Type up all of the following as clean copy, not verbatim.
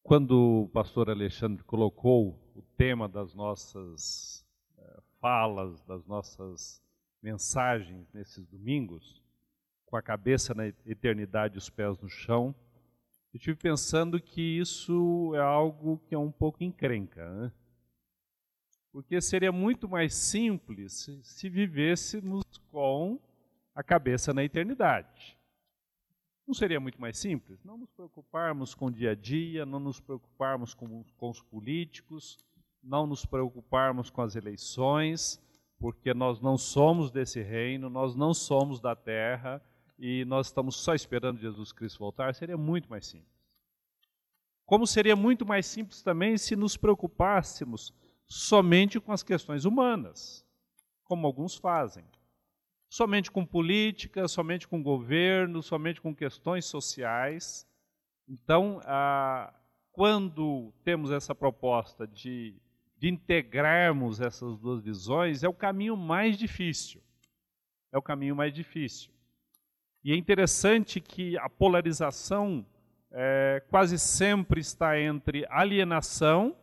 Quando o pastor Alexandre colocou o tema das nossas falas, das nossas mensagens nesses domingos, com a cabeça na eternidade e os pés no chão, eu estive pensando que isso é algo que é um pouco encrenca, né? Porque seria muito mais simples se vivêssemos com a cabeça na eternidade. Não seria muito mais simples? Não nos preocuparmos com o dia a dia, não nos preocuparmos com os políticos, não nos preocuparmos com as eleições, porque nós não somos desse reino, nós não somos da terra e nós estamos só esperando Jesus Cristo voltar. Seria muito mais simples. Como seria muito mais simples também se nos preocupássemos somente com as questões humanas, como alguns fazem. Somente com política, somente com governo, somente com questões sociais. Então, quando temos essa proposta de integrarmos essas duas visões, é o caminho mais difícil. É o caminho mais difícil. E é interessante que a polarização quase sempre está entre alienação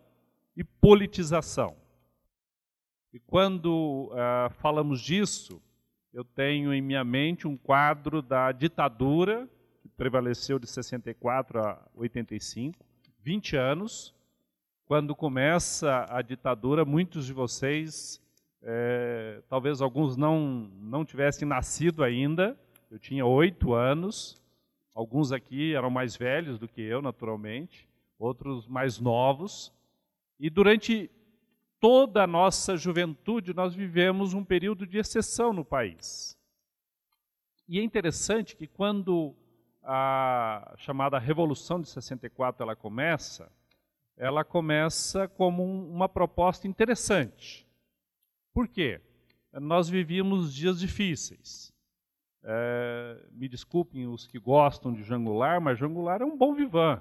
e politização. E quando falamos disso, eu tenho em minha mente um quadro da ditadura, que prevaleceu de 64 a 85, 20 anos. Quando começa a ditadura, muitos de vocês, talvez alguns não tivessem nascido ainda, eu tinha 8 anos, alguns aqui eram mais velhos do que eu, naturalmente, outros mais novos, e durante toda a nossa juventude, nós vivemos um período de exceção no país. E é interessante que quando a chamada Revolução de 64 ela começa como uma proposta interessante. Por quê? Nós vivíamos dias difíceis. Me desculpem os que gostam de Jean Goulart, mas Jean Goulart é um bom vivant.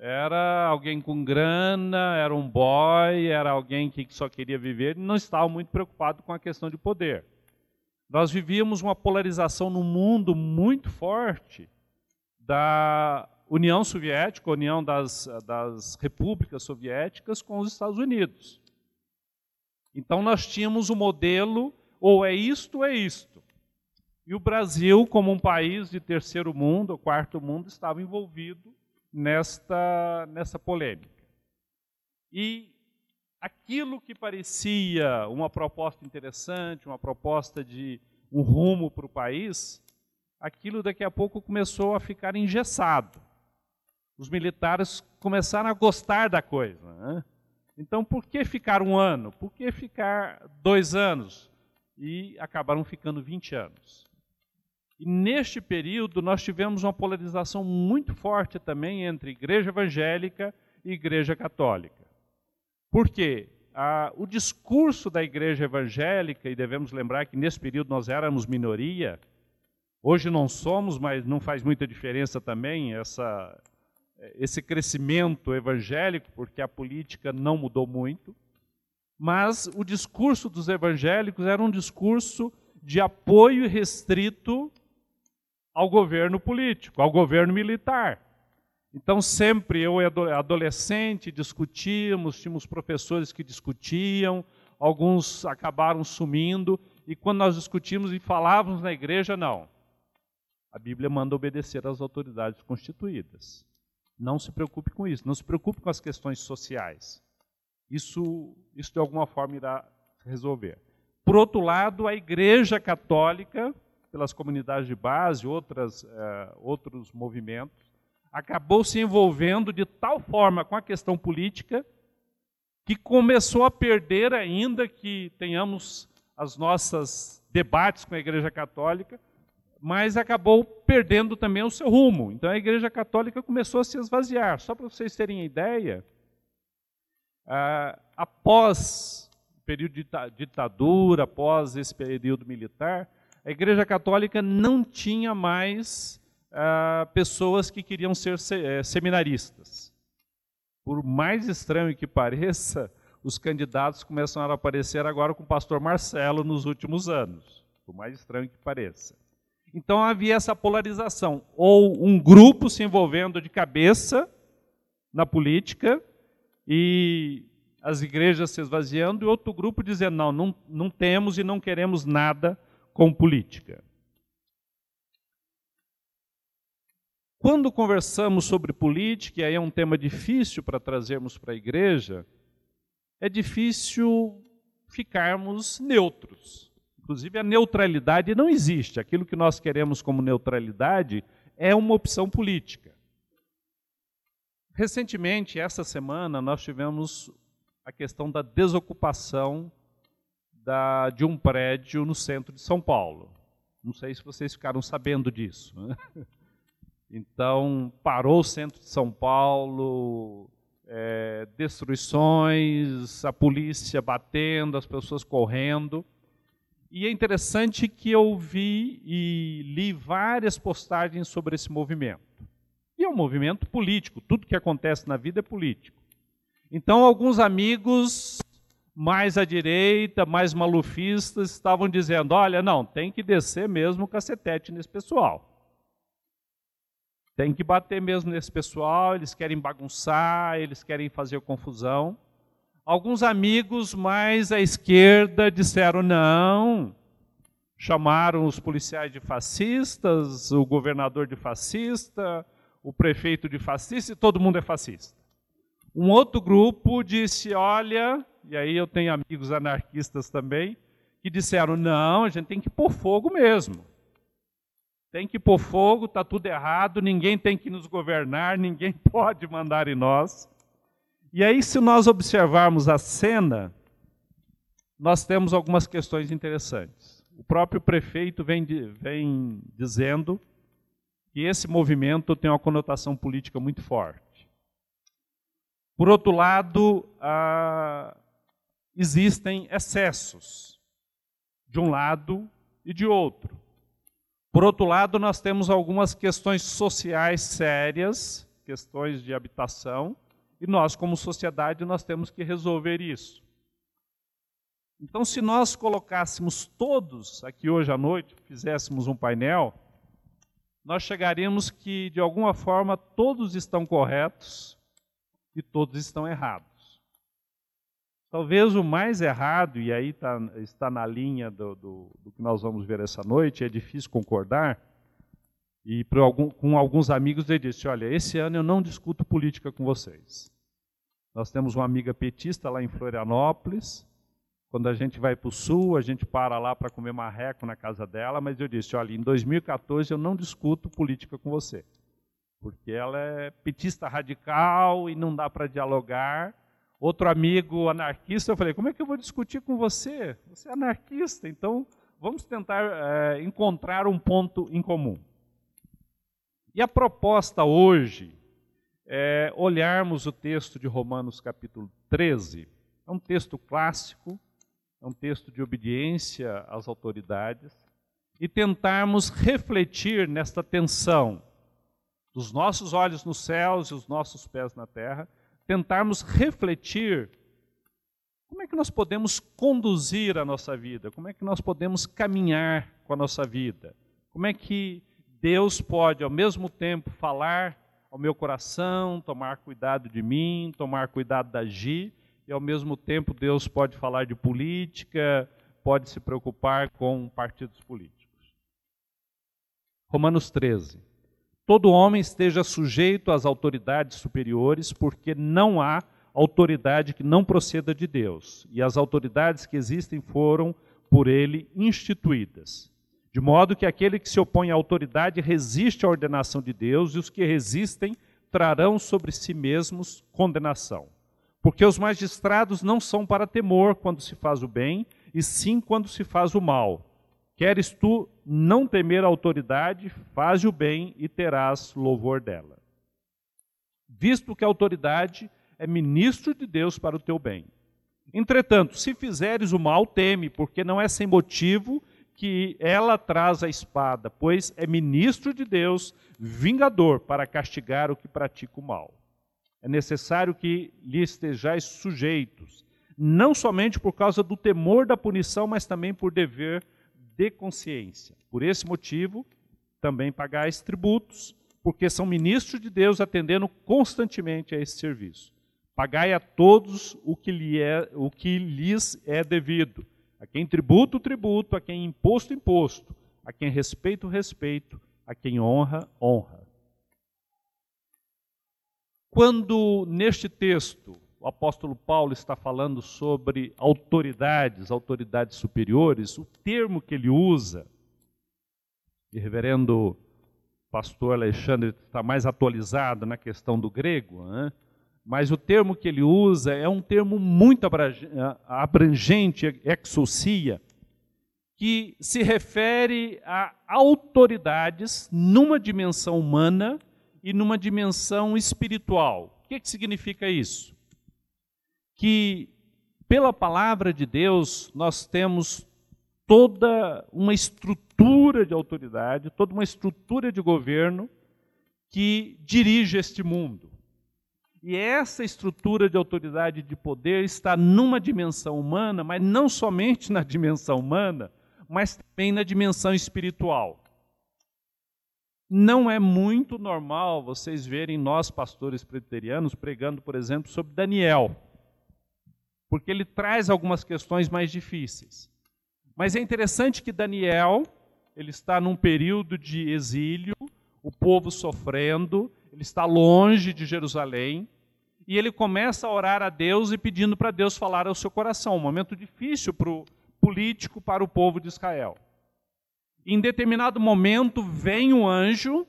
Era alguém com grana, era um boy, era alguém que só queria viver e não estava muito preocupado com a questão de poder. Nós vivíamos uma polarização no mundo muito forte da União Soviética, a união das repúblicas soviéticas com os Estados Unidos. Então nós tínhamos um modelo, ou é isto ou é isto. E o Brasil, como um país de terceiro mundo, ou quarto mundo, estava envolvido nessa polêmica. E aquilo que parecia uma proposta interessante, uma proposta de um rumo para o país, aquilo daqui a pouco começou a ficar engessado. Os militares começaram a gostar da coisa, né? Então, por que ficar 1 ano? Por que ficar 2 anos? E acabaram ficando 20 anos. E neste período nós tivemos uma polarização muito forte também entre igreja evangélica e igreja católica. Por quê? O discurso da igreja evangélica, e devemos lembrar que nesse período nós éramos minoria, hoje não somos, mas não faz muita diferença também esse crescimento evangélico, porque a política não mudou muito, mas o discurso dos evangélicos era um discurso de apoio restrito ao governo político, ao governo militar. Então sempre eu, adolescente, discutíamos, tínhamos professores que discutiam, alguns acabaram sumindo, e quando nós discutimos e falávamos na igreja, não. A Bíblia manda obedecer às autoridades constituídas. Não se preocupe com isso, não se preocupe com as questões sociais. Isso de alguma forma irá resolver. Por outro lado, a Igreja Católica, pelas comunidades de base, outros movimentos, acabou se envolvendo de tal forma com a questão política que começou a perder, ainda que tenhamos as nossas debates com a Igreja Católica, mas acabou perdendo também o seu rumo. Então a Igreja Católica começou a se esvaziar. Só para vocês terem ideia, após o período de ditadura, após esse período militar, a Igreja Católica não tinha mais pessoas que queriam ser seminaristas. Por mais estranho que pareça, os candidatos começaram a aparecer agora com o pastor Marcelo nos últimos anos. Por mais estranho que pareça. Então havia essa polarização, ou um grupo se envolvendo de cabeça na política e as igrejas se esvaziando, e outro grupo dizendo, não temos e não queremos nada com política. Quando conversamos sobre política, e aí é um tema difícil para trazermos para a igreja, é difícil ficarmos neutros. Inclusive, a neutralidade não existe. Aquilo que nós queremos como neutralidade é uma opção política. Recentemente, essa semana, nós tivemos a questão da desocupação de um prédio no centro de São Paulo. Não sei se vocês ficaram sabendo disso, né? Então, parou o centro de São Paulo, destruições, a polícia batendo, as pessoas correndo. E é interessante que eu vi e li várias postagens sobre esse movimento. E é um movimento político, tudo que acontece na vida é político. Então, alguns amigos mais à direita, mais malufistas, estavam dizendo, olha, não, tem que descer mesmo o cacetete nesse pessoal. Tem que bater mesmo nesse pessoal, eles querem bagunçar, eles querem fazer confusão. Alguns amigos mais à esquerda disseram não, chamaram os policiais de fascistas, o governador de fascista, o prefeito de fascista, e todo mundo é fascista. Um outro grupo disse, olha, e aí eu tenho amigos anarquistas também, que disseram, não, a gente tem que pôr fogo mesmo. Tem que pôr fogo, está tudo errado, ninguém tem que nos governar, ninguém pode mandar em nós. E aí, se nós observarmos a cena, nós temos algumas questões interessantes. O próprio prefeito vem dizendo que esse movimento tem uma conotação política muito forte. Por outro lado, existem excessos, de um lado e de outro. Por outro lado, nós temos algumas questões sociais sérias, questões de habitação, e nós, como sociedade, nós temos que resolver isso. Então, se nós colocássemos todos aqui hoje à noite, fizéssemos um painel, nós chegaríamos que, de alguma forma, todos estão corretos e todos estão errados. Talvez o mais errado, e aí está na linha do que nós vamos ver essa noite, é difícil concordar, e com alguns amigos ele disse, olha, esse ano eu não discuto política com vocês. Nós temos uma amiga petista lá em Florianópolis, quando a gente vai para o sul, a gente para lá para comer marreco na casa dela, mas eu disse, olha, em 2014 eu não discuto política com você, porque ela é petista radical e não dá para dialogar. Outro amigo anarquista, eu falei, como é que eu vou discutir com você? Você é anarquista, então vamos tentar encontrar um ponto em comum. E a proposta hoje é olharmos o texto de Romanos capítulo 13. É um texto clássico, é um texto de obediência às autoridades, e tentarmos refletir nesta tensão dos nossos olhos nos céus e os nossos pés na terra, tentarmos refletir como é que nós podemos conduzir a nossa vida, como é que nós podemos caminhar com a nossa vida, como é que Deus pode, ao mesmo tempo, falar ao meu coração, tomar cuidado de mim, tomar cuidado de agir, e ao mesmo tempo Deus pode falar de política, pode se preocupar com partidos políticos. Romanos 13. Todo homem esteja sujeito às autoridades superiores, porque não há autoridade que não proceda de Deus, e as autoridades que existem foram por ele instituídas. De modo que aquele que se opõe à autoridade resiste à ordenação de Deus, e os que resistem trarão sobre si mesmos condenação. Porque os magistrados não são para temor quando se faz o bem, e sim quando se faz o mal. Queres tu não temer a autoridade, faze o bem e terás louvor dela. Visto que a autoridade é ministro de Deus para o teu bem. Entretanto, se fizeres o mal, teme, porque não é sem motivo que ela traz a espada, pois é ministro de Deus, vingador, para castigar o que pratica o mal. É necessário que lhe estejais sujeitos, não somente por causa do temor da punição, mas também por dever de consciência. Por esse motivo, também pagais tributos, porque são ministros de Deus atendendo constantemente a esse serviço. Pagai a todos o que lhes é devido. A quem tributo, o tributo, a quem imposto, imposto, a quem respeito, respeito, a quem honra, honra. Quando neste texto o apóstolo Paulo está falando sobre autoridades superiores, o termo que ele usa, e o reverendo pastor Alexandre está mais atualizado na questão do grego, né? Mas o termo que ele usa é um termo muito abrangente, exousia, que se refere a autoridades numa dimensão humana e numa dimensão espiritual. O que significa isso? Que pela palavra de Deus nós temos toda uma estrutura de autoridade, toda uma estrutura de governo que dirige este mundo. E essa estrutura de autoridade e de poder está numa dimensão humana, mas não somente na dimensão humana, mas também na dimensão espiritual. Não é muito normal vocês verem nós, pastores presbiterianos, pregando, por exemplo, sobre Daniel, porque ele traz algumas questões mais difíceis. Mas é interessante que Daniel, ele está num período de exílio, o povo sofrendo, ele está longe de Jerusalém, e ele começa a orar a Deus e pedindo para Deus falar ao seu coração, um momento difícil político para o povo de Israel. Em determinado momento vem o anjo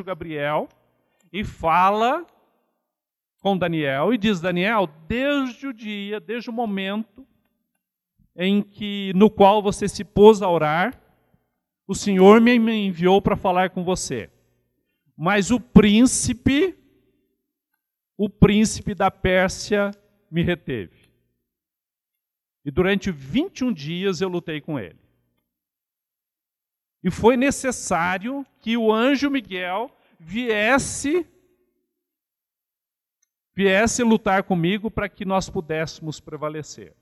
Gabriel, e fala com Daniel, e diz: Daniel, desde o momento no qual você se pôs a orar, o Senhor me enviou para falar com você. Mas o príncipe da Pérsia me reteve. E durante 21 dias eu lutei com ele. E foi necessário que o anjo Miguel viesse lutar comigo para que nós pudéssemos prevalecer.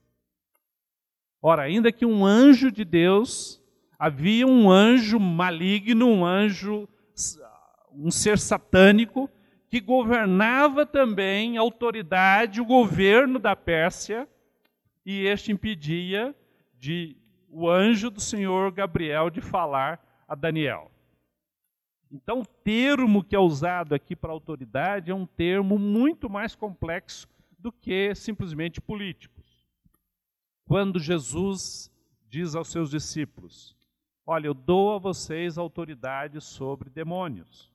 Ora, ainda que um anjo de Deus, havia um anjo maligno, um ser satânico, que governava também a autoridade, o governo da Pérsia, e este impedia o anjo do Senhor Gabriel de falar a Daniel. Então, o termo que é usado aqui para autoridade é um termo muito mais complexo do que simplesmente políticos. Quando Jesus diz aos seus discípulos: olha, eu dou a vocês autoridade sobre demônios.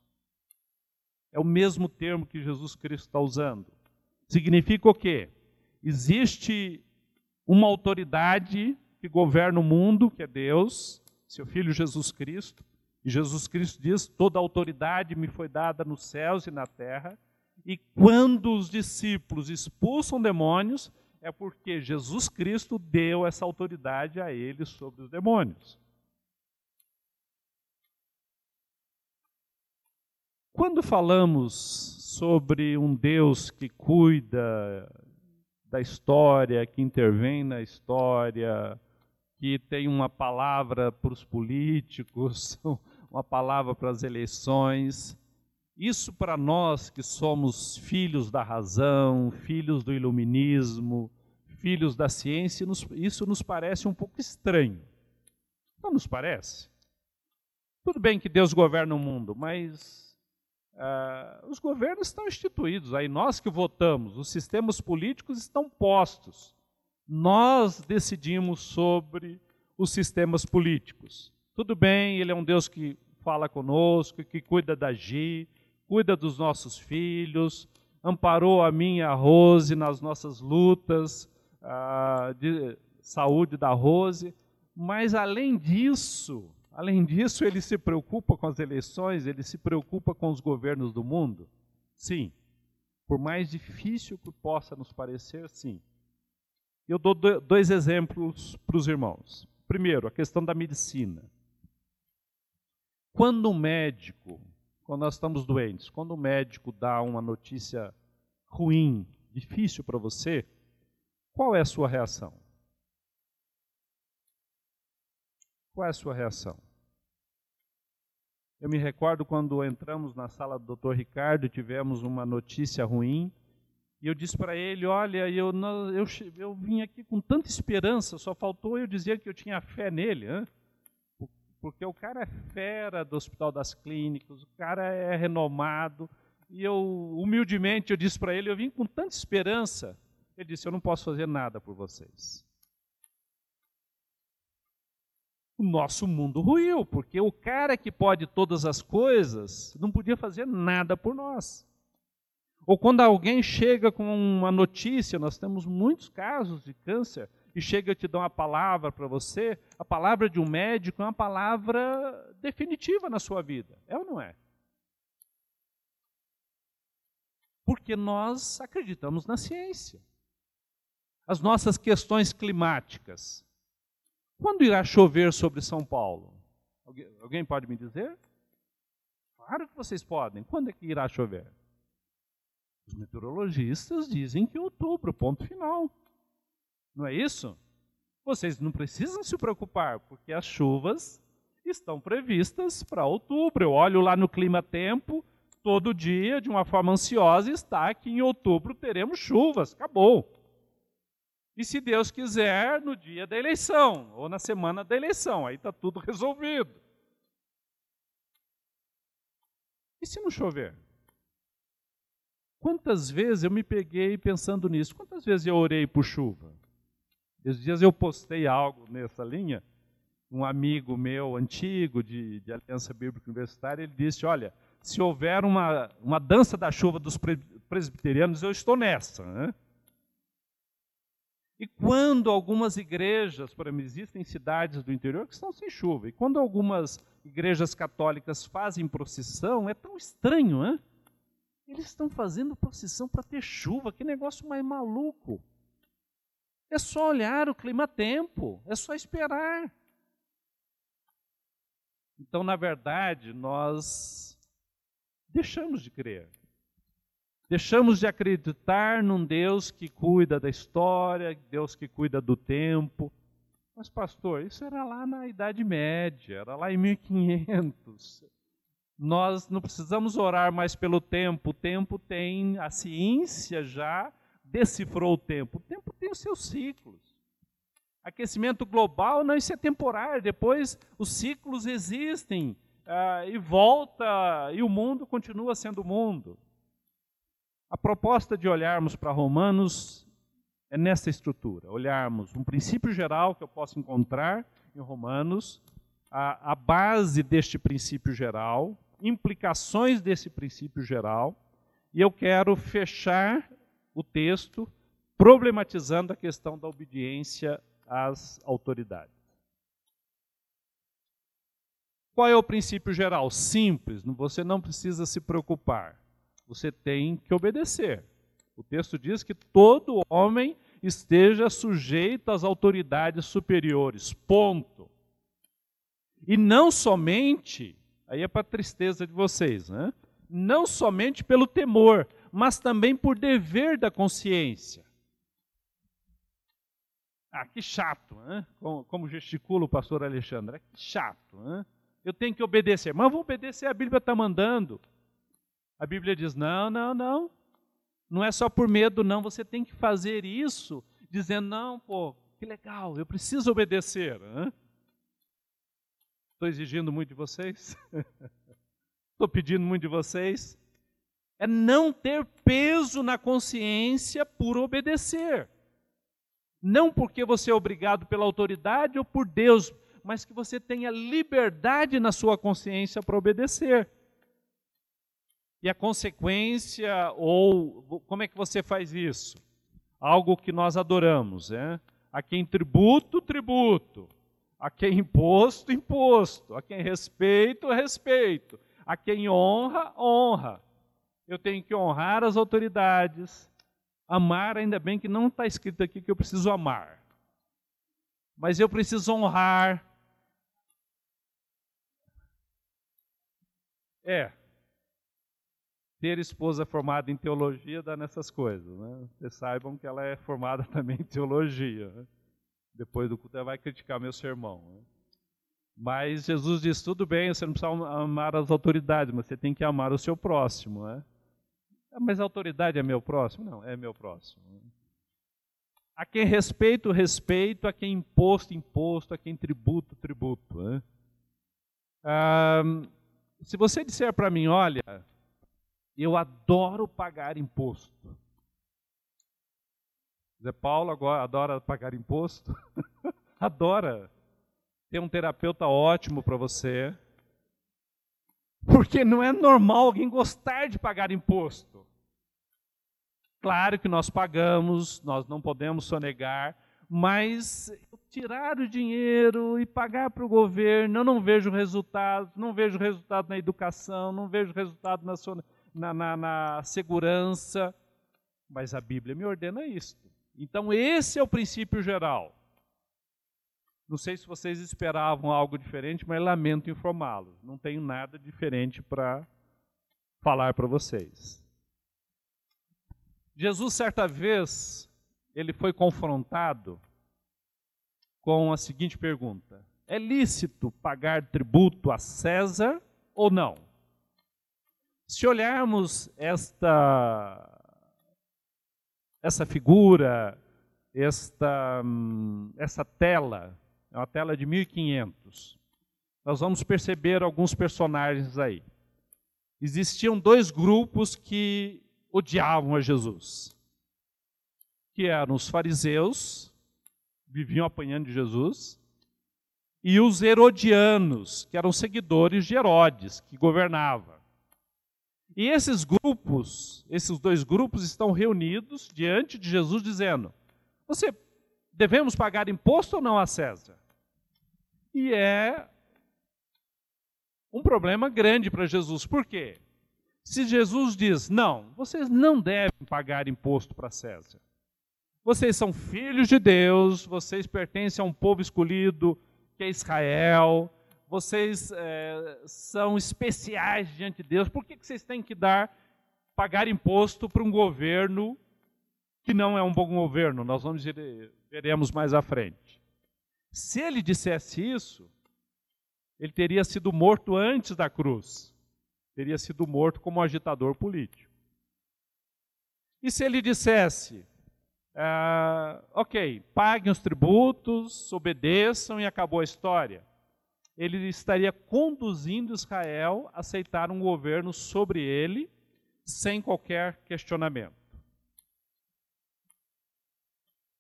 É o mesmo termo que Jesus Cristo está usando. Significa o quê? Existe uma autoridade que governa o mundo, que é Deus, seu Filho Jesus Cristo. E Jesus Cristo diz: toda autoridade me foi dada nos céus e na terra. E quando os discípulos expulsam demônios, é porque Jesus Cristo deu essa autoridade a eles sobre os demônios. Quando falamos sobre um Deus que cuida da história, que intervém na história, que tem uma palavra para os políticos, uma palavra para as eleições, isso para nós que somos filhos da razão, filhos do iluminismo, filhos da ciência, isso nos parece um pouco estranho. Não nos parece? Tudo bem que Deus governa o mundo, mas os governos estão instituídos, aí nós que votamos, os sistemas políticos estão postos. Nós decidimos sobre os sistemas políticos. Tudo bem, Ele é um Deus que fala conosco, que cuida da Gi, cuida dos nossos filhos, amparou a mim e a Rose nas nossas lutas de saúde da Rose, mas além disso, Ele se preocupa com as eleições, Ele se preocupa com os governos do mundo? Sim. Por mais difícil que possa nos parecer, sim. Eu dou dois exemplos para os irmãos. Primeiro, a questão da medicina. Quando nós estamos doentes, quando o médico dá uma notícia ruim, difícil para você, qual é a sua reação? Qual é a sua reação? Eu me recordo quando entramos na sala do Dr. Ricardo e tivemos uma notícia ruim, e eu disse para ele, olha, eu vim aqui com tanta esperança, só faltou eu dizer que eu tinha fé nele, hein? Porque o cara é fera do Hospital das Clínicas, o cara é renomado, e humildemente, eu disse para ele, eu vim com tanta esperança. Ele disse, eu não posso fazer nada por vocês. O nosso mundo ruiu, porque o cara que pode todas as coisas não podia fazer nada por nós. Ou quando alguém chega com uma notícia, nós temos muitos casos de câncer, e chega e te dá uma palavra para você, a palavra de um médico é uma palavra definitiva na sua vida. É ou não é? Porque nós acreditamos na ciência. As nossas questões climáticas. Quando irá chover sobre São Paulo? Alguém pode me dizer? Claro que vocês podem. Quando é que irá chover? Os meteorologistas dizem que outubro, ponto final. Não é isso? Vocês não precisam se preocupar, porque as chuvas estão previstas para outubro. Eu olho lá no Clima Tempo, todo dia, de uma forma ansiosa, está que em outubro teremos chuvas. Acabou. E se Deus quiser, no dia da eleição, ou na semana da eleição, aí está tudo resolvido. E se não chover? Quantas vezes eu me peguei pensando nisso? Quantas vezes eu orei por chuva? Esses dias eu postei algo nessa linha. Um amigo meu, antigo, de Aliança Bíblica Universitária, ele disse, olha, se houver uma dança da chuva dos presbiterianos, eu estou nessa, né? E quando algumas igrejas, por exemplo, existem cidades do interior que estão sem chuva, e quando algumas igrejas católicas fazem procissão, é tão estranho, né? Eles estão fazendo procissão para ter chuva, que negócio mais maluco. É só olhar o clima-tempo, é só esperar. Então, na verdade, nós deixamos de crer. Deixamos de acreditar num Deus que cuida da história, Deus que cuida do tempo. Mas, pastor, isso era lá na Idade Média, era lá em 1500. Nós não precisamos orar mais pelo tempo. O tempo tem, a ciência já decifrou o tempo. O tempo tem os seus ciclos. Aquecimento global, não, isso é temporário. Depois os ciclos existem e volta, e o mundo continua sendo o mundo. A proposta de olharmos para Romanos é nessa estrutura. Olharmos um princípio geral que eu posso encontrar em Romanos, a base deste princípio geral, implicações desse princípio geral, e eu quero fechar o texto problematizando a questão da obediência às autoridades. Qual é o princípio geral? Simples, você não precisa se preocupar. Você tem que obedecer. O texto diz que todo homem esteja sujeito às autoridades superiores, ponto. E não somente, aí é para a tristeza de vocês, né? Não somente pelo temor, mas também por dever da consciência. Ah, que chato, né? Como gesticula o pastor Alexandre, que chato, né? Eu tenho que obedecer, mas eu vou obedecer, a Bíblia está mandando. A Bíblia diz, não é só por medo, não, você tem que fazer isso, dizendo, não, pô, que legal, eu preciso obedecer. Estou exigindo muito de vocês? Estou pedindo muito de vocês? É não ter peso na consciência por obedecer. Não porque você é obrigado pela autoridade ou por Deus, mas que você tenha liberdade na sua consciência para obedecer. E a consequência, ou como é que você faz isso? Algo que nós adoramos, né? A quem tributo, tributo. A quem imposto, imposto. A quem respeito, respeito. A quem honra, honra. Eu tenho que honrar as autoridades. Amar, ainda bem que não está escrito aqui que eu preciso amar. Mas eu preciso honrar. Ter esposa formada em teologia dá nessas coisas, né? Vocês saibam que ela é formada também em teologia, né? Depois do culto ela vai criticar meu sermão, né? Mas Jesus diz, tudo bem, você não precisa amar as autoridades, mas você tem que amar o seu próximo, né? Mas a autoridade é meu próximo? Não, é meu próximo. A quem respeito, respeito, a quem imposto, imposto, a quem tributo, tributo. Né? Se você disser para mim, olha, eu adoro pagar imposto. Zé Paulo agora adora pagar imposto? Adora. Tem um terapeuta ótimo para você. Porque não é normal alguém gostar de pagar imposto. Claro que nós pagamos, nós não podemos sonegar, mas tirar o dinheiro e pagar para o governo, eu não vejo resultado, não vejo resultado na educação, não vejo resultado na segurança, mas a Bíblia me ordena isto. Então esse é o princípio geral. Não sei se vocês esperavam algo diferente, mas lamento informá-los. Não tenho nada diferente para falar para vocês. Jesus, certa vez, ele foi confrontado com a seguinte pergunta: é lícito pagar tributo a César ou não? Se olharmos essa figura, essa tela, é uma tela de 1500, nós vamos perceber alguns personagens aí. Existiam dois grupos que odiavam a Jesus, que eram os fariseus, viviam apanhando de Jesus, e os herodianos, que eram seguidores de Herodes, que governava. E esses dois grupos estão reunidos diante de Jesus dizendo, devemos pagar imposto ou não a César? E é um problema grande para Jesus. Por quê? Se Jesus diz, não, vocês não devem pagar imposto para César. Vocês são filhos de Deus, vocês pertencem a um povo escolhido, que é Israel, vocês são especiais diante de Deus, por que vocês têm que pagar imposto para um governo que não é um bom governo? Nós veremos mais à frente. Se ele dissesse isso, ele teria sido morto antes da cruz. Teria sido morto como agitador político. E se ele dissesse, ok, paguem os tributos, obedeçam e acabou a história, ele estaria conduzindo Israel a aceitar um governo sobre ele, sem qualquer questionamento.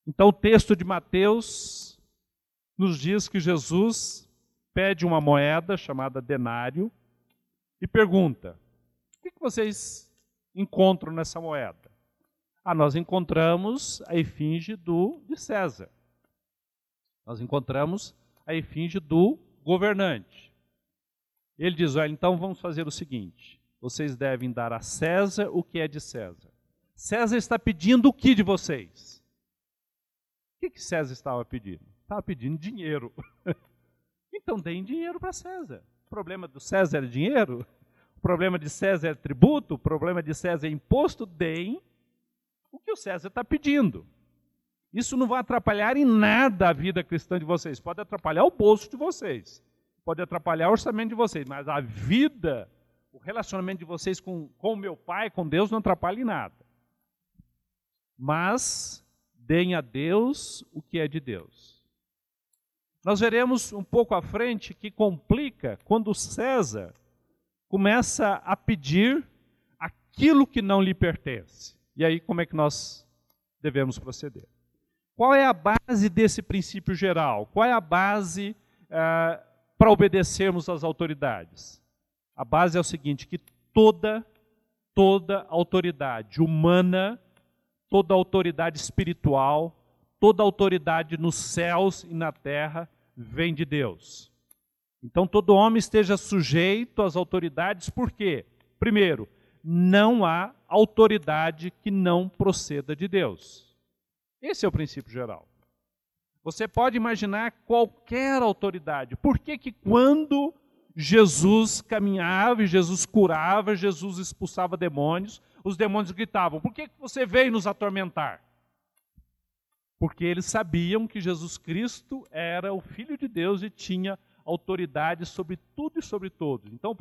Então o texto de Mateus nos diz que Jesus pede uma moeda chamada denário, e pergunta, o que vocês encontram nessa moeda? Nós encontramos a efígie de César. Nós encontramos a efígie do governante. Ele diz, olha, então vamos fazer o seguinte, vocês devem dar a César o que é de César. César está pedindo o que de vocês? O que César estava pedindo? Estava pedindo dinheiro. Então deem dinheiro para César. O problema do César é dinheiro? O problema de César é tributo? O problema de César é imposto? Deem o que o César está pedindo. Isso não vai atrapalhar em nada a vida cristã de vocês. Pode atrapalhar o bolso de vocês. Pode atrapalhar o orçamento de vocês. Mas a vida, o relacionamento de vocês com o meu Pai, com Deus, não atrapalha em nada. Mas deem a Deus o que é de Deus. Nós veremos um pouco à frente que complica quando César começa a pedir aquilo que não lhe pertence. E aí como é que nós devemos proceder? Qual é a base desse princípio geral? Qual é a base para obedecermos às autoridades? A base é o seguinte, que toda autoridade humana, toda autoridade espiritual, toda autoridade nos céus e na terra vem de Deus. Então todo homem esteja sujeito às autoridades, por quê? Primeiro, não há autoridade que não proceda de Deus. Esse é o princípio geral. Você pode imaginar qualquer autoridade. Por que quando Jesus caminhava e Jesus curava, Jesus expulsava demônios, os demônios gritavam, por que você veio nos atormentar? Porque eles sabiam que Jesus Cristo era o Filho de Deus e tinha autoridade sobre tudo e sobre todos. Então,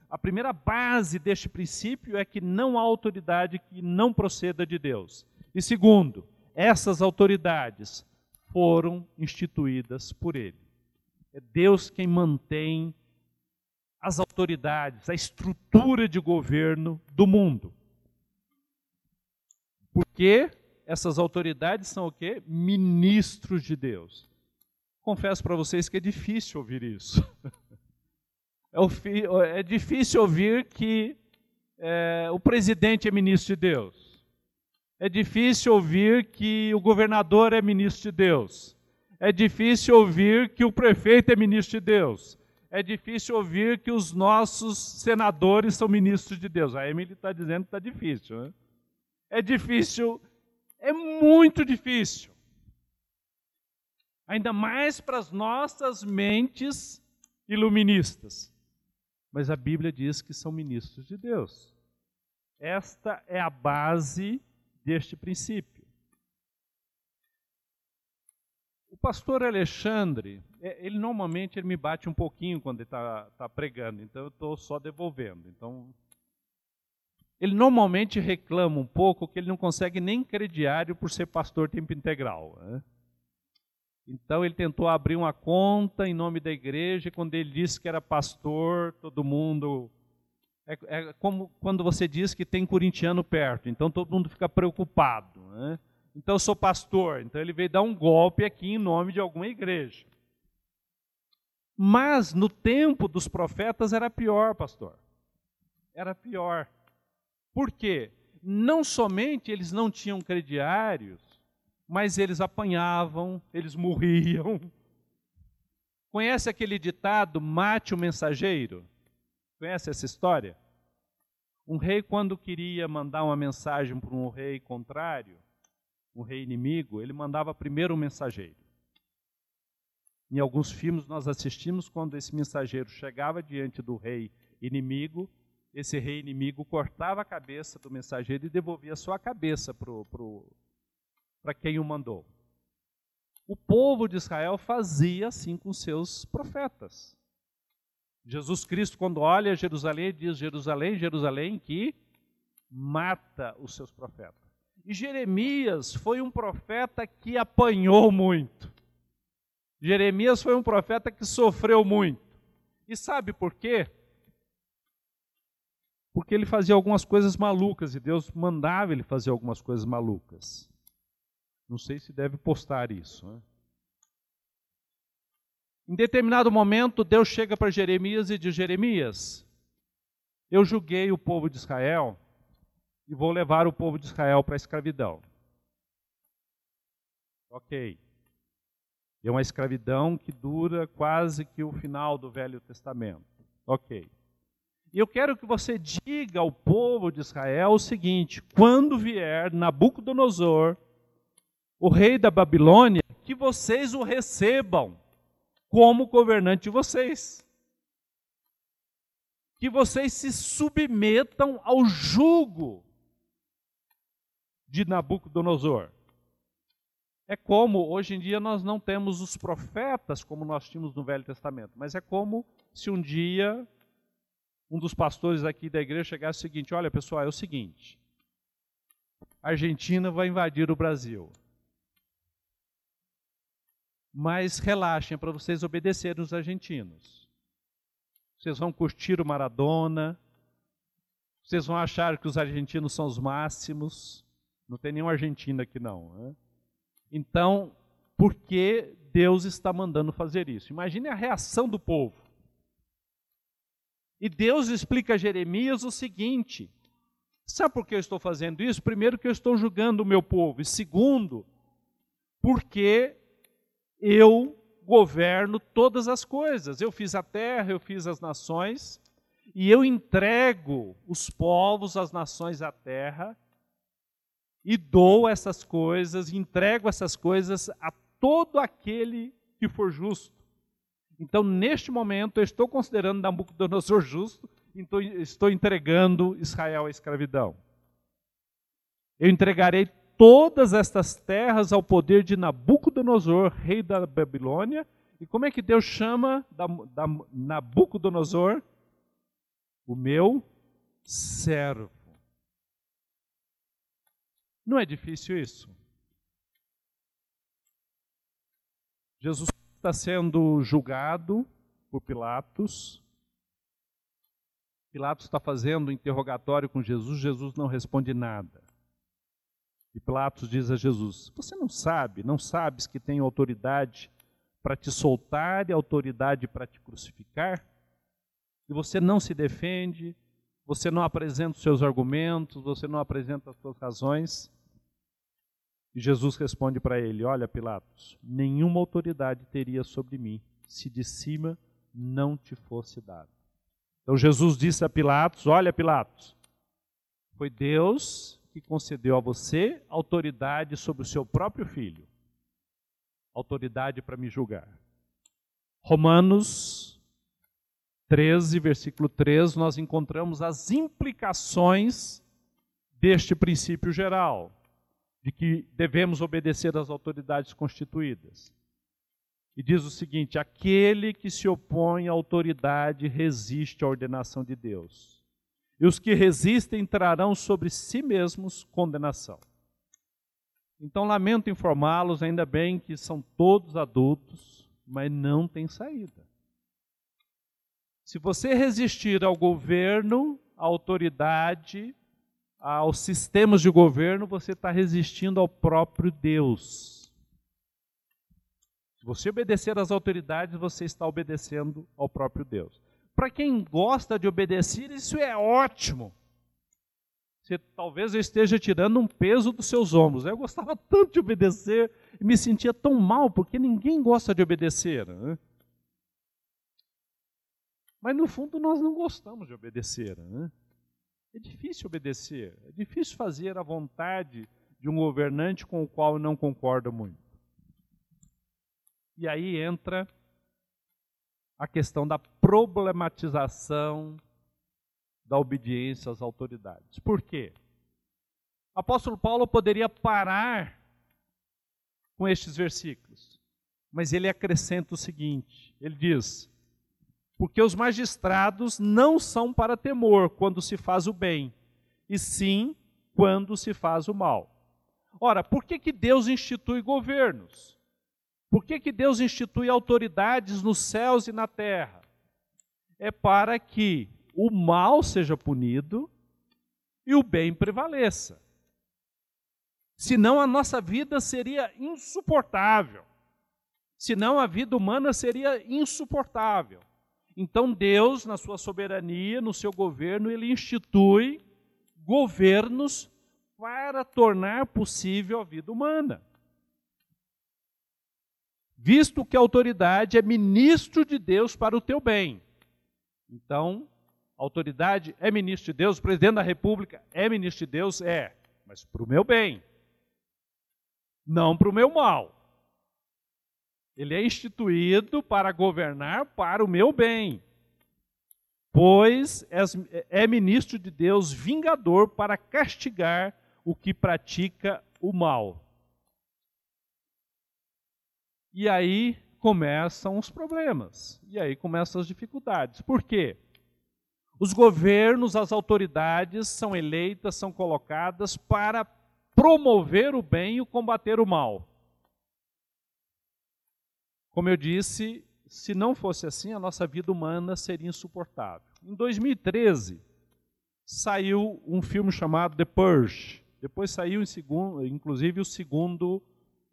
a primeira base deste princípio é que não há autoridade que não proceda de Deus. E segundo, essas autoridades foram instituídas por Ele. É Deus quem mantém as autoridades, a estrutura de governo do mundo. Porque essas autoridades são o quê? Ministros de Deus. Confesso para vocês que é difícil ouvir isso. É difícil ouvir que o presidente é ministro de Deus. É difícil ouvir que o governador é ministro de Deus. É difícil ouvir que o prefeito é ministro de Deus. É difícil ouvir que os nossos senadores são ministros de Deus. A Emily está dizendo que está difícil, né? É difícil, é muito difícil. Ainda mais para as nossas mentes iluministas. Mas a Bíblia diz que são ministros de Deus. Esta é a base deste princípio. O pastor Alexandre, ele normalmente me bate um pouquinho quando ele está pregando, então eu estou só devolvendo. Então, ele normalmente reclama um pouco que ele não consegue nem crediário por ser pastor tempo integral, né? Então ele tentou abrir uma conta em nome da igreja, e quando ele disse que era pastor, todo mundo... É como quando você diz que tem corintiano perto, então todo mundo fica preocupado, né? Então eu sou pastor, então ele veio dar um golpe aqui em nome de alguma igreja. Mas no tempo dos profetas era pior, pastor. Era pior. Por quê? Não somente eles não tinham crediários, mas eles apanhavam, eles morriam. Conhece aquele ditado, mate o mensageiro? Conhece essa história? Um rei, quando queria mandar uma mensagem para um rei contrário, um rei inimigo, ele mandava primeiro um mensageiro. Em alguns filmes nós assistimos, quando esse mensageiro chegava diante do rei inimigo, esse rei inimigo cortava a cabeça do mensageiro e devolvia só a cabeça para quem o mandou. O povo de Israel fazia assim com seus profetas. Jesus Cristo, quando olha Jerusalém, diz: Jerusalém, Jerusalém, que mata os seus profetas. E Jeremias foi um profeta que apanhou muito. Jeremias foi um profeta que sofreu muito. E sabe por quê? Porque ele fazia algumas coisas malucas e Deus mandava ele fazer algumas coisas malucas. Não sei se deve postar isso, né? Em determinado momento, Deus chega para Jeremias e diz: Jeremias, eu julguei o povo de Israel e vou levar o povo de Israel para a escravidão. Ok. É uma escravidão que dura quase que o final do Velho Testamento. Ok. E eu quero que você diga ao povo de Israel o seguinte: quando vier Nabucodonosor, o rei da Babilônia, que vocês o recebam como governante de vocês. Que vocês se submetam ao jugo de Nabucodonosor. É como, hoje em dia, nós não temos os profetas como nós tínhamos no Velho Testamento, mas é como se um dia um dos pastores aqui da igreja chegasse o seguinte: olha pessoal, é o seguinte, a Argentina vai invadir o Brasil. Mas relaxem, para vocês obedecerem os argentinos. Vocês vão curtir o Maradona, vocês vão achar que os argentinos são os máximos. Não tem nenhum argentino aqui não, né? Então, por que Deus está mandando fazer isso? Imagine a reação do povo. E Deus explica a Jeremias o seguinte: sabe por que eu estou fazendo isso? Primeiro, que eu estou julgando o meu povo. E segundo, porque eu governo todas as coisas. Eu fiz a terra, eu fiz as nações, e eu entrego os povos, as nações à terra, e dou essas coisas, entrego essas coisas a todo aquele que for justo. Então, neste momento, eu estou considerando Nabucodonosor justo, então estou entregando Israel à escravidão. Eu entregarei todas estas terras ao poder de Nabucodonosor, rei da Babilônia, E como é que Deus chama Nabucodonosor? O meu servo. Não é difícil isso? Jesus está sendo julgado por Pilatos. Pilatos está fazendo um interrogatório com Jesus, Jesus não responde nada. E Pilatos diz a Jesus: você não sabes que tenho autoridade para te soltar e autoridade para te crucificar? E você não se defende, você não apresenta os seus argumentos, você não apresenta as suas razões. E Jesus responde para ele: olha, Pilatos, nenhuma autoridade teria sobre mim se de cima não te fosse dado. Então Jesus disse a Pilatos: olha, Pilatos, foi Deus que concedeu a você autoridade sobre o seu próprio filho, autoridade para me julgar. Romanos 13, versículo 3, nós encontramos as implicações deste princípio geral, de que devemos obedecer às autoridades constituídas. E diz o seguinte: aquele que se opõe à autoridade resiste à ordenação de Deus. E os que resistem trarão sobre si mesmos condenação. Então, lamento informá-los, ainda bem que são todos adultos, mas não tem saída. Se você resistir ao governo, à autoridade, aos sistemas de governo, você está resistindo ao próprio Deus. Se você obedecer às autoridades, você está obedecendo ao próprio Deus. Para quem gosta de obedecer, isso é ótimo. Talvez eu esteja tirando um peso dos seus ombros. Eu gostava tanto de obedecer e me sentia tão mal, porque ninguém gosta de obedecer, né? Mas no fundo nós não gostamos de obedecer, né? É difícil obedecer, é difícil fazer a vontade de um governante com o qual eu não concordo muito. E aí entra a questão da problematização da obediência às autoridades. Por quê? O apóstolo Paulo poderia parar com estes versículos, mas ele acrescenta o seguinte, ele diz: porque os magistrados não são para temor quando se faz o bem, e sim quando se faz o mal. Ora, por que Deus institui governos? Por que Deus institui autoridades nos céus e na terra? É para que o mal seja punido e o bem prevaleça. Senão a nossa vida seria insuportável. Senão a vida humana seria insuportável. Então Deus, na sua soberania, no seu governo, ele institui governos para tornar possível a vida humana. Visto que a autoridade é ministro de Deus para o teu bem. Então, a autoridade é ministro de Deus, o presidente da República é ministro de Deus, mas para o meu bem, não para o meu mal. Ele é instituído para governar para o meu bem, pois é ministro de Deus vingador para castigar o que pratica o mal. E aí começam os problemas, e aí começam as dificuldades. Por quê? Os governos, as autoridades são eleitas, são colocadas para promover o bem e combater o mal. Como eu disse, se não fosse assim, a nossa vida humana seria insuportável. Em 2013, saiu um filme chamado The Purge. Depois saiu, inclusive, o segundo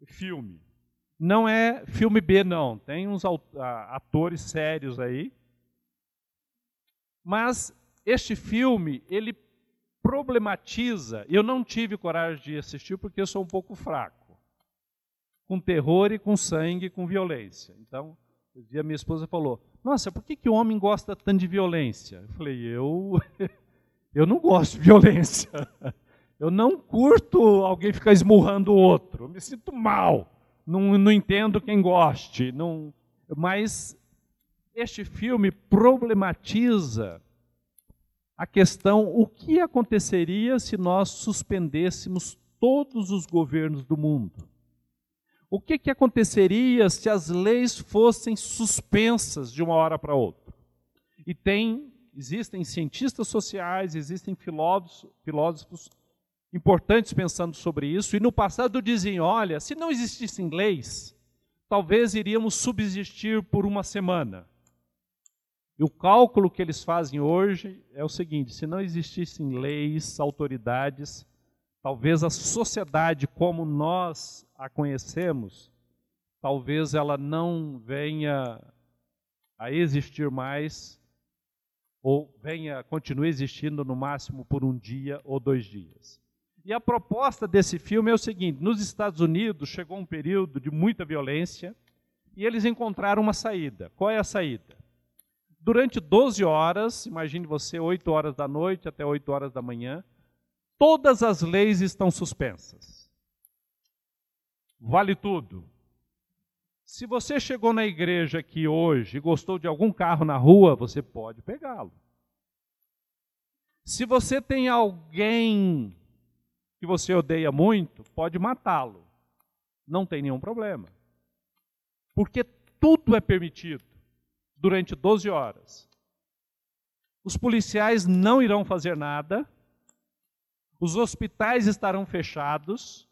filme. Não é filme B, não. Tem uns atores sérios aí. Mas este filme, ele problematiza. Eu não tive coragem de assistir porque eu sou um pouco fraco. Com terror e com sangue, com violência. Então, um dia minha esposa falou: nossa, por que o homem gosta tanto de violência? Eu falei: eu não gosto de violência. Eu não curto alguém ficar esmurrando o outro. Eu me sinto mal. Não entendo quem goste. Mas este filme problematiza a questão: o que aconteceria se nós suspendêssemos todos os governos do mundo? O que aconteceria se as leis fossem suspensas de uma hora para outra? E existem cientistas sociais, existem filósofos importantes pensando sobre isso, e no passado diziam, olha, se não existissem leis, talvez iríamos subsistir por uma semana. E o cálculo que eles fazem hoje é o seguinte, se não existissem leis, autoridades, talvez a sociedade como nós a conhecemos, talvez ela não venha a existir mais, ou continue existindo no máximo por um dia ou 2 dias. E a proposta desse filme é o seguinte, nos Estados Unidos chegou um período de muita violência e eles encontraram uma saída. Qual é a saída? Durante 12 horas, imagine você, 8 horas da noite até 8 horas da manhã, todas as leis estão suspensas. Vale tudo. Se você chegou na igreja aqui hoje e gostou de algum carro na rua, você pode pegá-lo. Se você tem alguém que você odeia muito, pode matá-lo. Não tem nenhum problema. Porque tudo é permitido durante 12 horas. Os policiais não irão fazer nada, os hospitais estarão fechados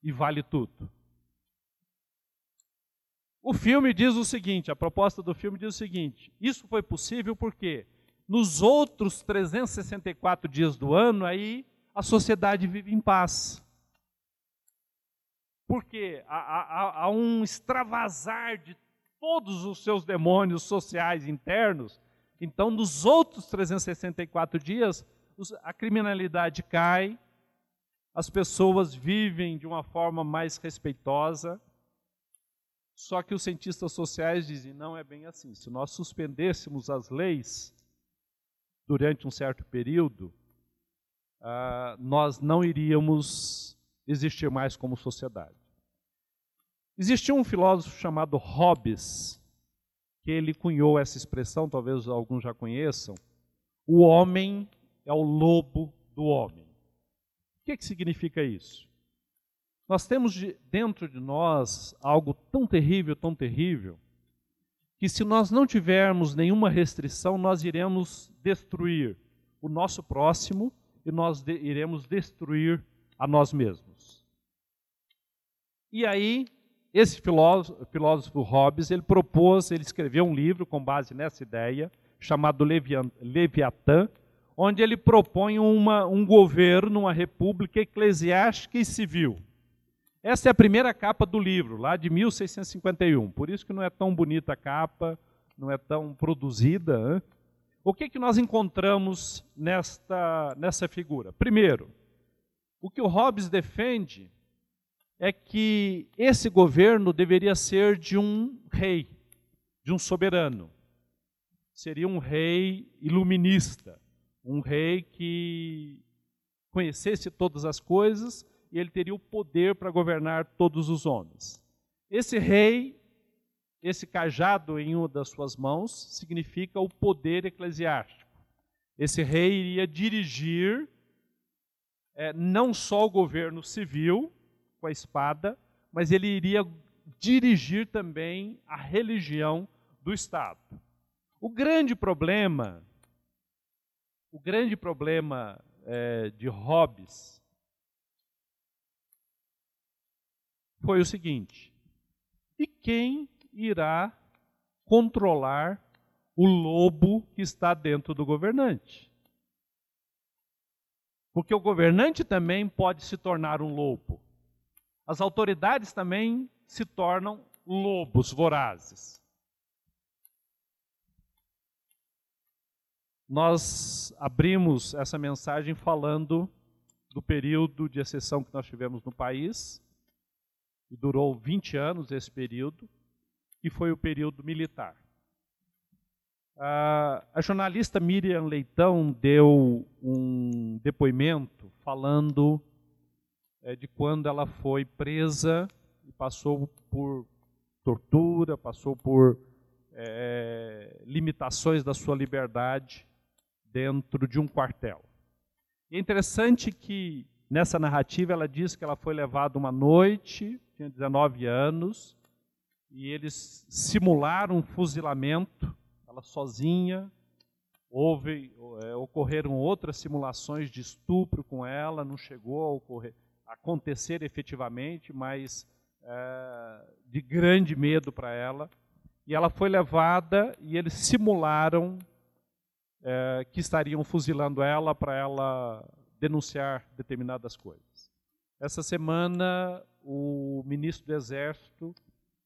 e vale tudo. O filme diz o seguinte, a proposta do filme diz o seguinte, isso foi possível porque nos outros 364 dias do ano, aí a sociedade vive em paz. Porque há um extravasar de todos os seus demônios sociais internos, então nos outros 364 dias, a criminalidade cai, as pessoas vivem de uma forma mais respeitosa, só que os cientistas sociais dizem, não é bem assim, se nós suspendêssemos as leis durante um certo período, nós não iríamos existir mais como sociedade. Existia um filósofo chamado Hobbes, que ele cunhou essa expressão, talvez alguns já conheçam, o homem é o lobo do homem. O que significa isso? Nós temos dentro de nós algo tão terrível, que se nós não tivermos nenhuma restrição, nós iremos destruir o nosso próximo e nós iremos destruir a nós mesmos. E aí, esse filósofo Hobbes, ele escreveu um livro com base nessa ideia, chamado Leviatã, onde ele propõe um governo, uma república eclesiástica e civil. Essa é a primeira capa do livro, lá de 1651, por isso que não é tão bonita a capa, não é tão produzida. Hein? O que nós encontramos nessa figura? Primeiro, o que o Hobbes defende é que esse governo deveria ser de um rei, de um soberano. Seria um rei iluminista, um rei que conhecesse todas as coisas e ele teria o poder para governar todos os homens. Esse rei, esse cajado em uma das suas mãos, significa o poder eclesiástico. Esse rei iria dirigir não só o governo civil, com a espada, mas ele iria dirigir também a religião do Estado. O grande problema de Hobbes foi o seguinte, e quem irá controlar o lobo que está dentro do governante? Porque o governante também pode se tornar um lobo. As autoridades também se tornam lobos vorazes. Nós abrimos essa mensagem falando do período de exceção que nós tivemos no país, e durou 20 anos esse período, que foi o período militar. A jornalista Miriam Leitão deu um depoimento falando de quando ela foi presa e passou por tortura, passou por limitações da sua liberdade dentro de um quartel. E é interessante que nessa narrativa, ela diz que ela foi levada uma noite, tinha 19 anos, e eles simularam um fuzilamento, ela sozinha. Ocorreram outras simulações de estupro com ela, não chegou a acontecer efetivamente, mas de grande medo para ela. E ela foi levada e eles simularam que estariam fuzilando ela para ela denunciar determinadas coisas. Essa semana, o ministro do Exército,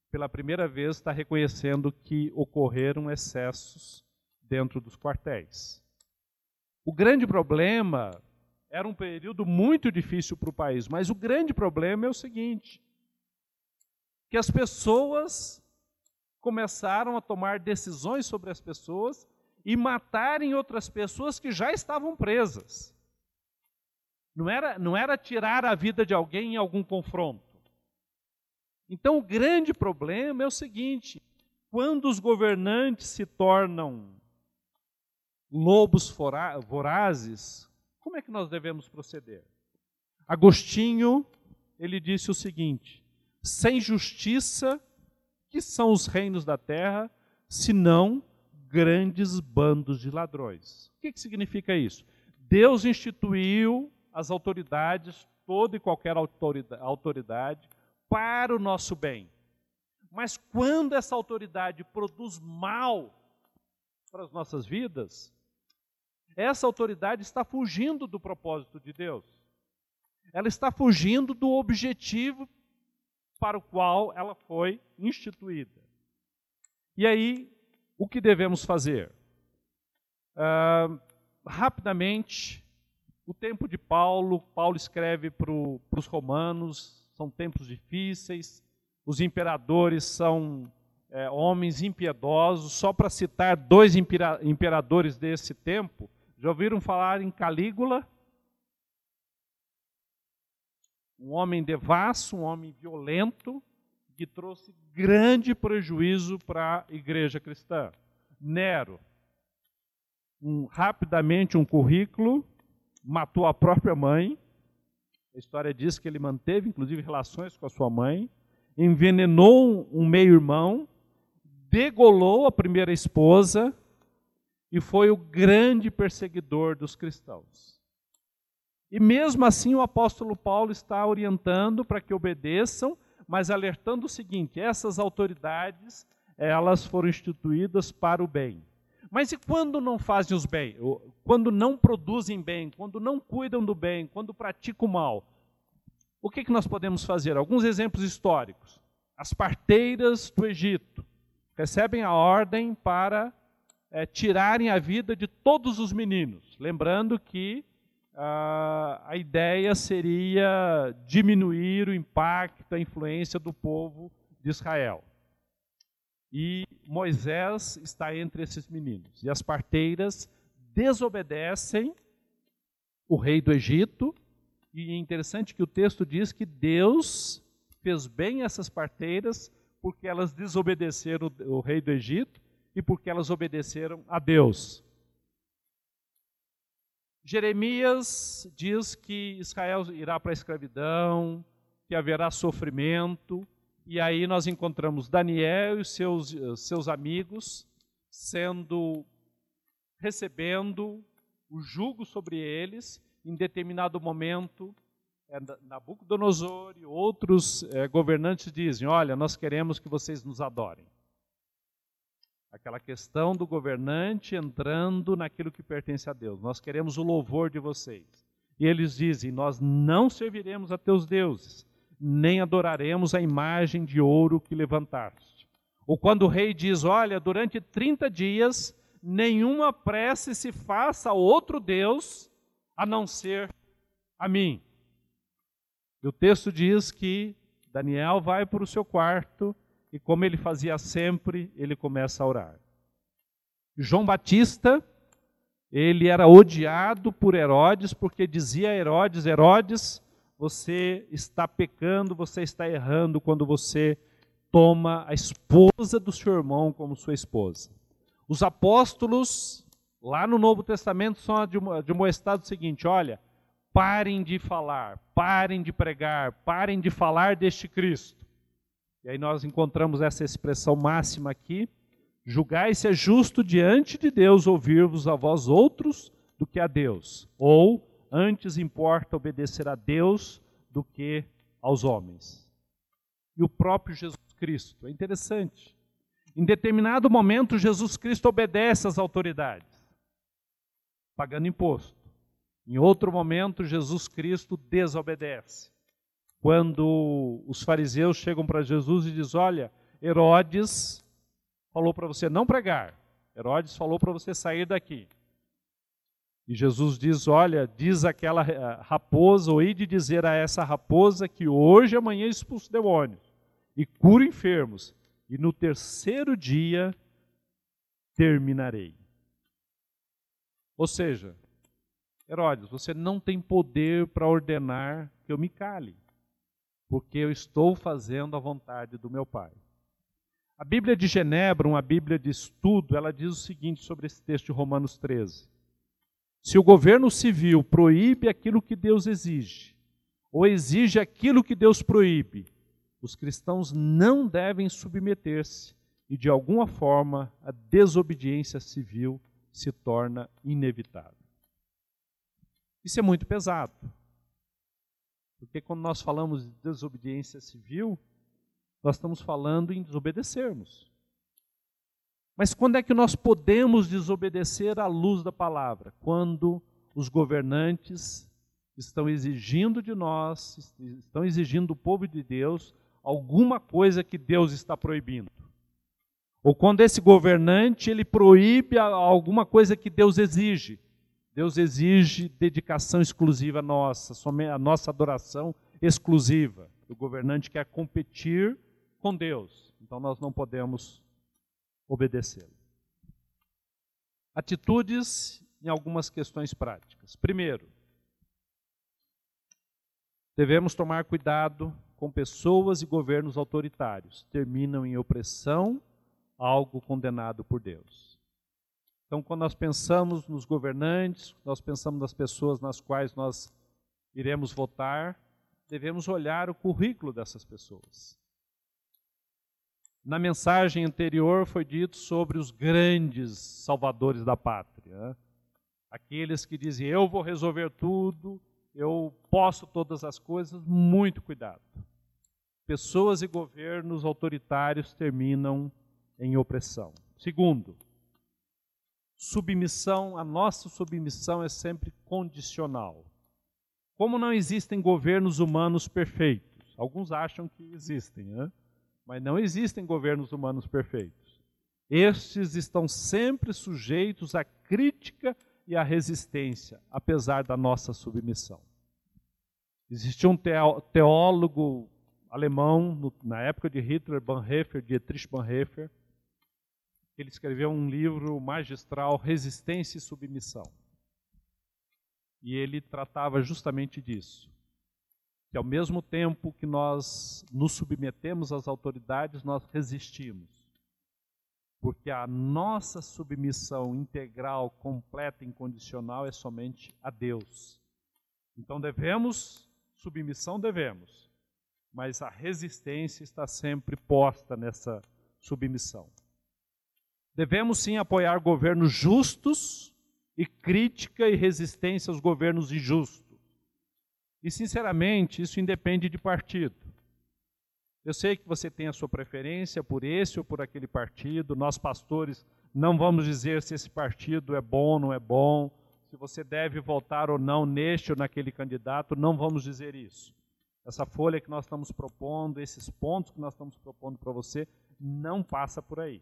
pela primeira vez, está reconhecendo que ocorreram excessos dentro dos quartéis. O grande problema era um período muito difícil para o país, mas o grande problema é o seguinte, que as pessoas começaram a tomar decisões sobre as pessoas e matarem outras pessoas que já estavam presas. Não era tirar a vida de alguém em algum confronto. Então o grande problema é o seguinte, quando os governantes se tornam lobos vorazes, como é que nós devemos proceder? Agostinho, ele disse o seguinte, sem justiça, que são os reinos da terra, senão grandes bandos de ladrões. O que significa isso? Deus instituiu as autoridades, toda e qualquer autoridade, para o nosso bem. Mas quando essa autoridade produz mal para as nossas vidas, essa autoridade está fugindo do propósito de Deus. Ela está fugindo do objetivo para o qual ela foi instituída. E aí, o que devemos fazer? Rapidamente, o tempo de Paulo escreve para os romanos, são tempos difíceis, os imperadores são homens impiedosos. Só para citar dois imperadores desse tempo, já ouviram falar em Calígula? Um homem devasso, um homem violento, que trouxe grande prejuízo para a igreja cristã. Nero, rapidamente um currículo, matou a própria mãe, a história diz que ele manteve inclusive relações com a sua mãe, envenenou um meio-irmão, degolou a primeira esposa e foi o grande perseguidor dos cristãos. E mesmo assim o apóstolo Paulo está orientando para que obedeçam, mas alertando o seguinte, essas autoridades, elas foram instituídas para o bem. Mas e quando não fazem os bem? Quando não produzem bem, quando não cuidam do bem, quando praticam o mal? O que nós podemos fazer? Alguns exemplos históricos. As parteiras do Egito recebem a ordem para tirarem a vida de todos os meninos. Lembrando que a ideia seria diminuir o impacto, a influência do povo de Israel. E Moisés está entre esses meninos. E as parteiras desobedecem o rei do Egito. E é interessante que o texto diz que Deus fez bem essas parteiras porque elas desobedeceram o rei do Egito e porque elas obedeceram a Deus. Jeremias diz que Israel irá para a escravidão, que haverá sofrimento, e aí nós encontramos Daniel e os seus amigos recebendo o jugo sobre eles. Em determinado momento, Nabucodonosor e outros governantes dizem, olha, nós queremos que vocês nos adorem. Aquela questão do governante entrando naquilo que pertence a Deus. Nós queremos o louvor de vocês. E eles dizem, nós não serviremos a teus deuses, nem adoraremos a imagem de ouro que levantaste. Ou quando o rei diz, olha, durante 30 dias, nenhuma prece se faça a outro Deus, a não ser a mim. E o texto diz que Daniel vai para o seu quarto, e como ele fazia sempre, ele começa a orar. João Batista, ele era odiado por Herodes, porque dizia a Herodes, Herodes, você está pecando, você está errando quando você toma a esposa do seu irmão como sua esposa. Os apóstolos, lá no Novo Testamento, são admoestados o seguinte, olha, parem de falar, parem de pregar, parem de falar deste Cristo. E aí nós encontramos essa expressão máxima aqui: julgai se é justo diante de Deus ouvir-vos a vós outros do que a Deus, ou antes importa obedecer a Deus do que aos homens. E o próprio Jesus Cristo, é interessante, em determinado momento Jesus Cristo obedece às autoridades, pagando imposto. Em outro momento Jesus Cristo desobedece. Quando os fariseus chegam para Jesus e dizem: olha, Herodes falou para você não pregar, Herodes falou para você sair daqui. E Jesus diz: olha, diz aquela raposa, ou ide dizer a essa raposa que hoje e amanhã expulso demônios e curo enfermos, e no terceiro dia terminarei. Ou seja, Herodes, você não tem poder para ordenar que eu me cale, porque eu estou fazendo a vontade do meu Pai. A Bíblia de Genebra, uma Bíblia de estudo, ela diz o seguinte sobre esse texto de Romanos 13. Se o governo civil proíbe aquilo que Deus exige, ou exige aquilo que Deus proíbe, os cristãos não devem submeter-se e, de alguma forma, a desobediência civil se torna inevitável. Isso é muito pesado, porque quando nós falamos de desobediência civil, nós estamos falando em desobedecermos. Mas quando é que nós podemos desobedecer à luz da palavra? Quando os governantes estão exigindo de nós, estão exigindo do povo de Deus alguma coisa que Deus está proibindo. Ou quando esse governante ele proíbe alguma coisa que Deus exige. Deus exige dedicação exclusiva nossa, a nossa adoração exclusiva. O governante quer competir com Deus, então nós não podemos obedecê-lo. Atitudes em algumas questões práticas. Primeiro, devemos tomar cuidado com pessoas e governos autoritários. Terminam em opressão, algo condenado por Deus. Então, quando nós pensamos nos governantes, nós pensamos nas pessoas nas quais nós iremos votar, devemos olhar o currículo dessas pessoas. Na mensagem anterior foi dito sobre os grandes salvadores da pátria. Aqueles que dizem: eu vou resolver tudo, eu posso todas as coisas. Muito cuidado. Pessoas e governos autoritários terminam em opressão. Segundo, submissão. A nossa submissão é sempre condicional. Como não existem governos humanos perfeitos, alguns acham que existem, mas não existem governos humanos perfeitos. Estes estão sempre sujeitos à crítica e à resistência, apesar da nossa submissão. Existia um teólogo alemão, na época de Hitler, Dietrich Bonhoeffer. Ele escreveu um livro magistral, Resistência e Submissão. E ele tratava justamente disso. Que ao mesmo tempo que nós nos submetemos às autoridades, nós resistimos. Porque a nossa submissão integral, completa, incondicional é somente a Deus. Então submissão devemos, mas a resistência está sempre posta nessa submissão. Devemos sim apoiar governos justos e crítica e resistência aos governos injustos. E, sinceramente, isso independe de partido. Eu sei que você tem a sua preferência por esse ou por aquele partido. Nós, pastores, não vamos dizer se esse partido é bom ou não é bom, se você deve votar ou não neste ou naquele candidato, não vamos dizer isso. Essa folha que nós estamos propondo, esses pontos que nós estamos propondo para você, não passa por aí.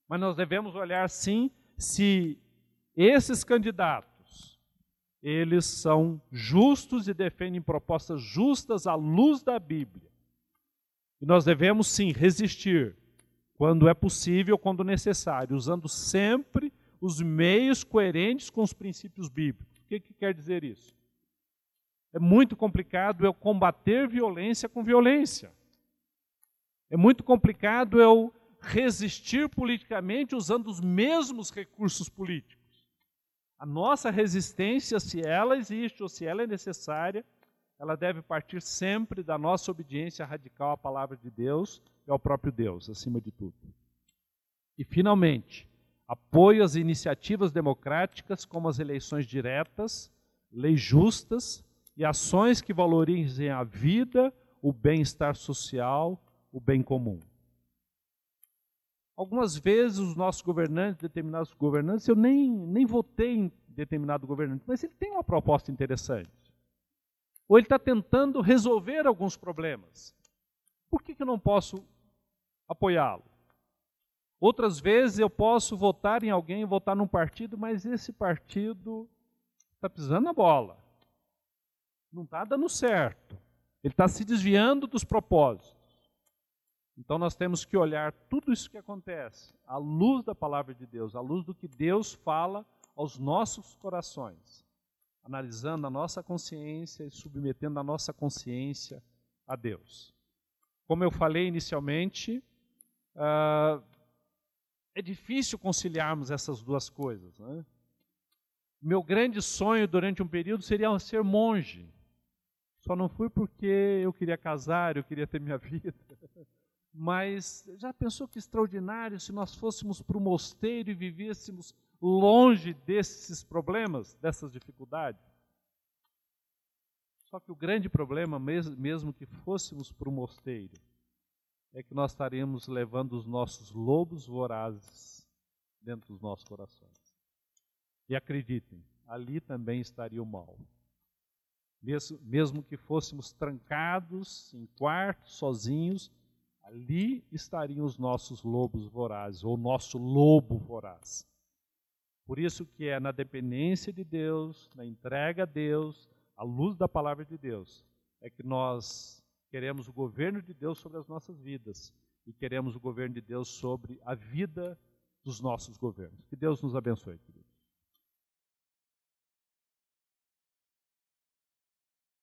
Mas nós devemos olhar, sim, se esses candidatos eles são justos e defendem propostas justas à luz da Bíblia. E nós devemos, sim, resistir quando é possível, quando necessário, usando sempre os meios coerentes com os princípios bíblicos. O que quer dizer isso? É muito complicado eu combater violência com violência. É muito complicado eu resistir politicamente usando os mesmos recursos políticos. A nossa resistência, se ela existe ou se ela é necessária, ela deve partir sempre da nossa obediência radical à palavra de Deus e ao próprio Deus, acima de tudo. E, finalmente, apoio às iniciativas democráticas, como as eleições diretas, leis justas e ações que valorizem a vida, o bem-estar social, o bem comum. Algumas vezes os nossos governantes, determinados governantes, eu nem votei em determinado governante, mas ele tem uma proposta interessante. Ou ele está tentando resolver alguns problemas. Por que eu não posso apoiá-lo? Outras vezes eu posso votar em alguém, votar num partido, mas esse partido está pisando na bola. Não está dando certo. Ele está se desviando dos propósitos. Então nós temos que olhar tudo isso que acontece à luz da palavra de Deus, à luz do que Deus fala aos nossos corações, analisando a nossa consciência e submetendo a nossa consciência a Deus. Como eu falei inicialmente, é difícil conciliarmos essas duas coisas, né? Meu grande sonho durante um período seria ser monge. Só não fui porque eu queria casar, eu queria ter minha vida. Mas já pensou que extraordinário se nós fôssemos para o mosteiro e vivêssemos longe desses problemas, dessas dificuldades? Só que o grande problema, mesmo que fôssemos para o mosteiro, é que nós estaríamos levando os nossos lobos vorazes dentro dos nossos corações. E acreditem, ali também estaria o mal. Mesmo que fôssemos trancados em quartos, sozinhos, ali estariam os nossos lobos vorazes, ou nosso lobo voraz. Por isso que é na dependência de Deus, na entrega a Deus, à luz da palavra de Deus, é que nós queremos o governo de Deus sobre as nossas vidas e queremos o governo de Deus sobre a vida dos nossos governos. Que Deus nos abençoe, queridos.